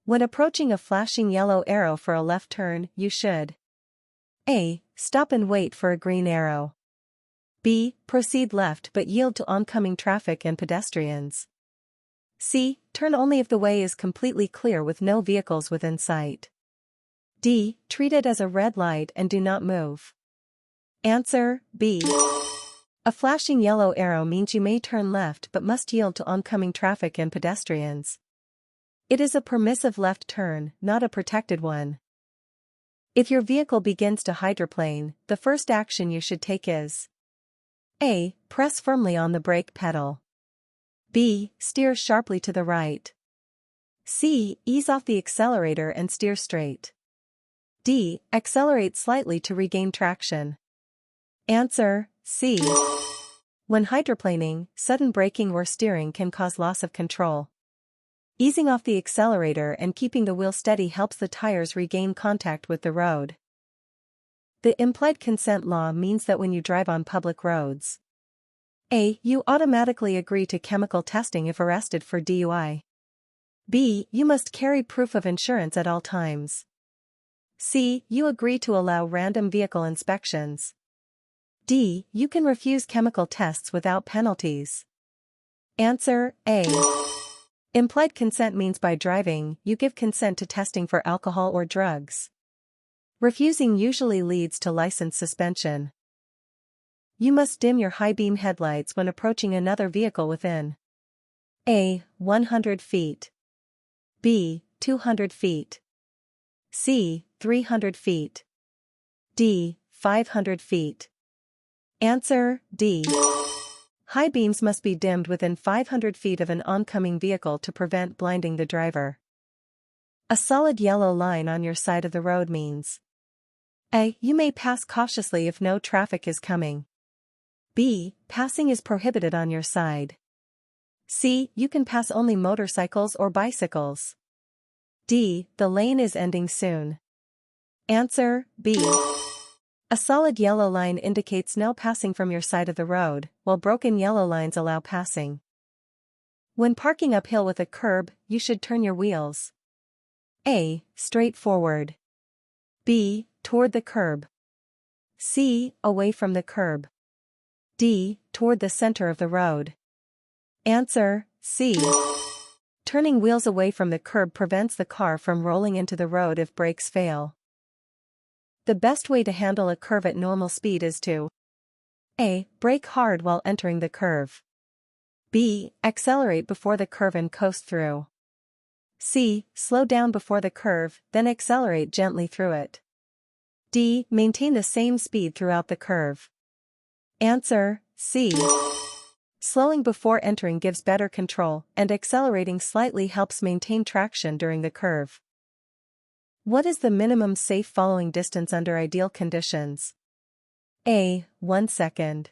When approaching a flashing yellow arrow for a left turn, you should A. Stop and wait for a green arrow. B. Proceed left but yield to oncoming traffic and pedestrians. C. Turn only if the way is completely clear with no vehicles within sight. D. Treat it as a red light and do not move. Answer, B. A flashing yellow arrow means you may turn left but must yield to oncoming traffic and pedestrians. It is a permissive left turn, not a protected one. If your vehicle begins to hydroplane, the first action you should take is A. Press firmly on the brake pedal. B. Steer sharply to the right. C. Ease off the accelerator and steer straight. D. Accelerate slightly to regain traction. Answer, C. When hydroplaning, sudden braking or steering can cause loss of control. Easing off the accelerator and keeping the wheel steady helps the tires regain contact with the road. The implied consent law means that when you drive on public roads, A. You automatically agree to chemical testing if arrested for DUI. B. You must carry proof of insurance at all times. C. You agree to allow random vehicle inspections. D. You can refuse chemical tests without penalties. Answer, A. Implied consent means by driving, you give consent to testing for alcohol or drugs. Refusing usually leads to license suspension. You must dim your high beam headlights when approaching another vehicle within A. 100 feet. B. 200 feet. C. 300 feet. D. 500 feet. Answer, D. High beams must be dimmed within 500 feet of an oncoming vehicle to prevent blinding the driver. A solid yellow line on your side of the road means A. You may pass cautiously if no traffic is coming. B. Passing is prohibited on your side. C. You can pass only motorcycles or bicycles. D. The lane is ending soon. Answer, B. A solid yellow line indicates no passing from your side of the road, while broken yellow lines allow passing. When parking uphill with a curb, you should turn your wheels A. Straight forward. B. Toward the curb. C. Away from the curb. D. Toward the center of the road. Answer, C. Turning wheels away from the curb prevents the car from rolling into the road if brakes fail. The best way to handle a curve at normal speed is to A. Brake hard while entering the curve. B. Accelerate before the curve and coast through. C. Slow down before the curve, then accelerate gently through it. D. Maintain the same speed throughout the curve. Answer, C. Slowing before entering gives better control, and accelerating slightly helps maintain traction during the curve. What is the minimum safe following distance under ideal conditions? A. 1 second.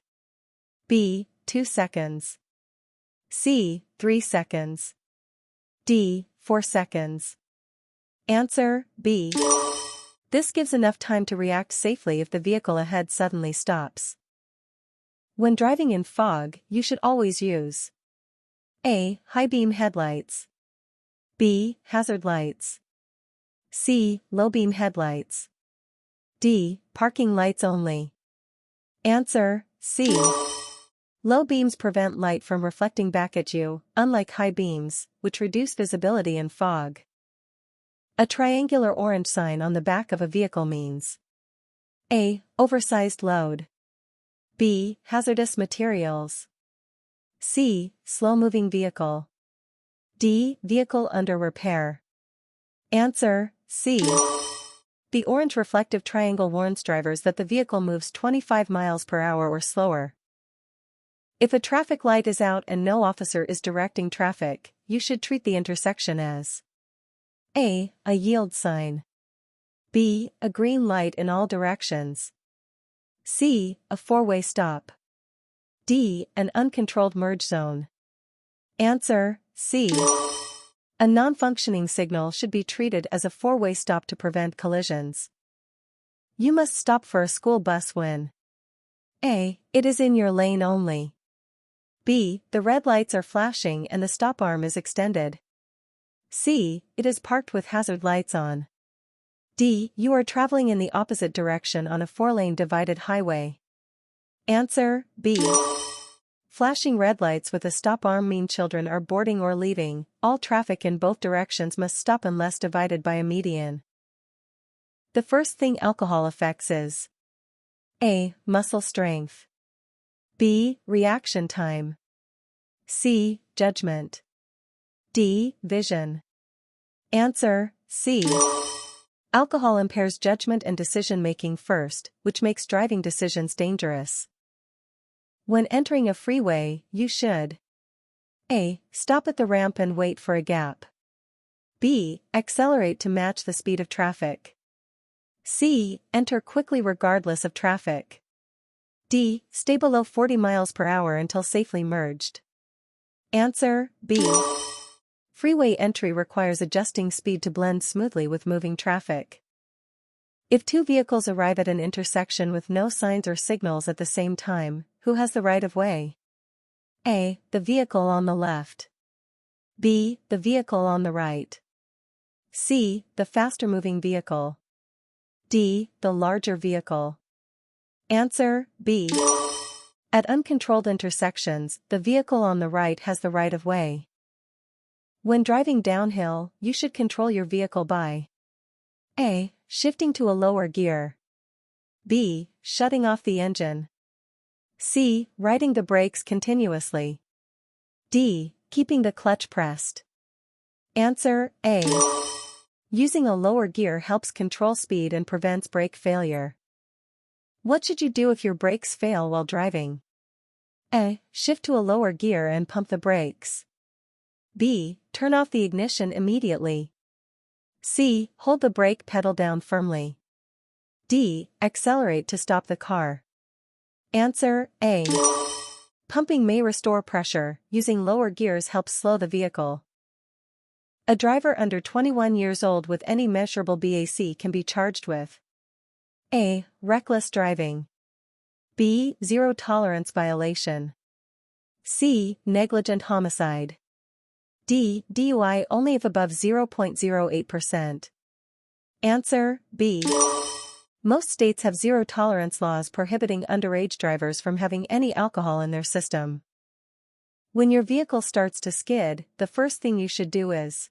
B. 2 seconds. C. 3 seconds. D. 4 seconds. Answer, B. This gives enough time to react safely if the vehicle ahead suddenly stops. When driving in fog, you should always use A. High beam headlights. B. Hazard lights. C. Low beam headlights. D. Parking lights only. Answer, C. Low beams prevent light from reflecting back at you, unlike high beams, which reduce visibility in fog. A triangular orange sign on the back of a vehicle means A. Oversized load. B. Hazardous materials. C. Slow-moving vehicle. D. Vehicle under repair. Answer, C. The orange reflective triangle warns drivers that the vehicle moves 25 miles per hour or slower. If a traffic light is out and no officer is directing traffic, you should treat the intersection as A. A yield sign. B. A green light in all directions. C. A four-way stop. D. An uncontrolled merge zone. Answer, C. A non-functioning signal should be treated as a four-way stop to prevent collisions. You must stop for a school bus when A. It is in your lane only. B. The red lights are flashing and the stop arm is extended. C. It is parked with hazard lights on. D. You are traveling in the opposite direction on a 4-lane divided highway. Answer, B. Flashing red lights with a stop arm mean children are boarding or leaving. All traffic in both directions must stop unless divided by a median. The first thing alcohol affects is A. Muscle strength. B. Reaction time. C. Judgment. D. Vision. Answer, C. Alcohol impairs judgment and decision-making first, which makes driving decisions dangerous. When entering a freeway, you should A. Stop at the ramp and wait for a gap. B. Accelerate to match the speed of traffic. C. Enter quickly regardless of traffic. D. Stay below 40 miles per hour until safely merged. Answer, B. Freeway entry requires adjusting speed to blend smoothly with moving traffic. If two vehicles arrive at an intersection with no signs or signals at the same time, who has the right of way? A. The vehicle on the left. B. The vehicle on the right. C. The faster-moving vehicle. D. The larger vehicle. Answer, B. At uncontrolled intersections, the vehicle on the right has the right of way. When driving downhill, you should control your vehicle by A. Shifting to a lower gear. B. Shutting off the engine. C. Riding the brakes continuously. D. Keeping the clutch pressed. Answer, A. Using a lower gear helps control speed and prevents brake failure. What should you do if your brakes fail while driving? A. Shift to a lower gear and pump the brakes. B. Turn off the ignition immediately. C. Hold the brake pedal down firmly. D. Accelerate to stop the car. Answer, A. Pumping may restore pressure. Using lower gears helps slow the vehicle. A driver under 21 years old with any measurable BAC can be charged with A. Reckless driving. B. Zero tolerance violation. C. Negligent homicide. D. DUI only if above 0.08%. Answer, B. Most states have zero tolerance laws prohibiting underage drivers from having any alcohol in their system. When your vehicle starts to skid, the first thing you should do is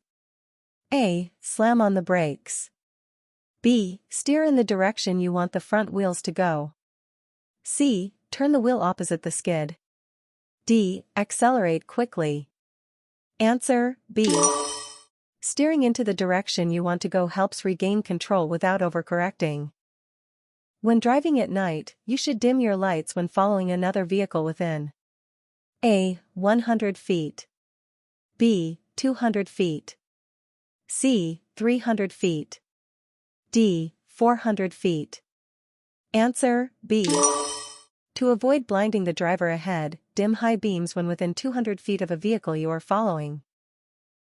A. Slam on the brakes. B. Steer in the direction you want the front wheels to go. C. Turn the wheel opposite the skid. D. Accelerate quickly. Answer, B. Steering into the direction you want to go helps regain control without overcorrecting. When driving at night, you should dim your lights when following another vehicle within A. 100 feet. B. 200 feet. C. 300 feet. D. 400 feet. Answer, B. To avoid blinding the driver ahead, dim high beams when within 200 feet of a vehicle you are following.